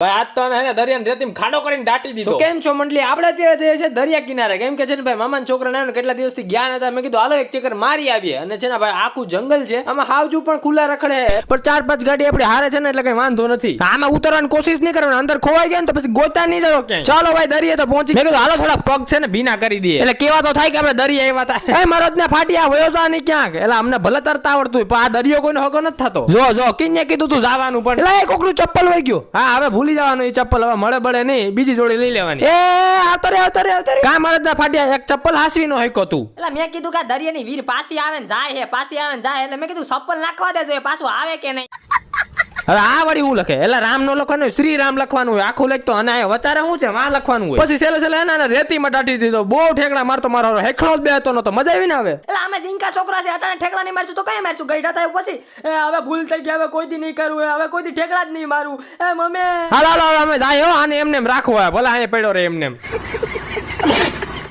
ભાઈ આજ તો એને દરિયાની રેતીમાં ખાડો કરીને દાટી દીધો. કેમ છો મંડળી? આપણે અત્યારે જઈએ છીએ દરિયા કિનારે. કેમ કે છે ને ભાઈ મામાના છોકરાને કેટલા દિવસથી ગયા નતા. મેં કીધું હાલો એક ચક્કર મારી આવીએ. અને છે ને ભાઈ આખું જંગલ છે, આમાં હાવજુ પણ ખુલ્લા રખડે, પણ 4-5 ગાડી આપડે હારે છે ને એટલે કઈ વાંધો નથી. આમાં ઉતરવાની કોશિશ નહીં કરવાની, અંદર ખોવાઈ ગયા ને તો પછી ગોતા નહીં જતો ક્યાંય. ચાલો ભાઈ દરિયે તો પહોંચી. મેં કીધું હાલો થોડા પગ છે ને ભીના કરી દઈએ, એટલે કેવા તો થાય કે આપણે દરિયા આવ્યા હતા. એ મરદ ને ફાટ્યા વયો જા નહીં ક્યાંક, એટલે અમને ભલે તરતા આવડતું હોય, પણ આ દરિયો કોઈનો હગો નથી થતો. જો કિન્ને કીધું તું જવાનું, પણ એટલે એ કોકનું ચપ્પલ વહી ગયું. હા હવે ભૂલી જવાનું એ ચપ્પલ, હવે મળે બળે નહીં, બીજી જોડી લઈ લેવાની. એ આવતો રે કા મરદ ના ફાટ્યા, એક ચપ્પલ હાસવી નો હકો તું. એટલે મેં કીધું કે દરિયાની વીર પાછી આવે ને જાય હે, પાછી આવે ને જાય, એટલે મેં કીધું ચપ્પલ નાખવા દેજો, પાછું આવે કે નહીં. હવે આ વળી હું લખે, એટલે રામ નો લખવાનું, શ્રી રામ લખવાનું હોય આખું લખતો, અને આ વચારે શું છે માં લખવાનું હોય. પછી છેલ્લે એના રેતીમાં દાટી દીધો, બહુ ઠેકડા મારતો, મારો હેખડો જ બેહતો નતો, મજા આવી ને. હવે એટલે અમે જીંકા છોકરા છે, અત્યારે ઠેકડા નહીં મારશું તો કઈ મારશું? ગઈઢા થાય પછી હવે ભૂલ થઈ ગઈ, હવે કોઈ દી નહીં કરવું, હવે કોઈ દી ઠેકડા જ નહીં મારું. એ મમ્મી હાલો અમે જાય હો, આને એમને રાખવો હોય, ભલે અહીંયા પડ્યો રે એમને.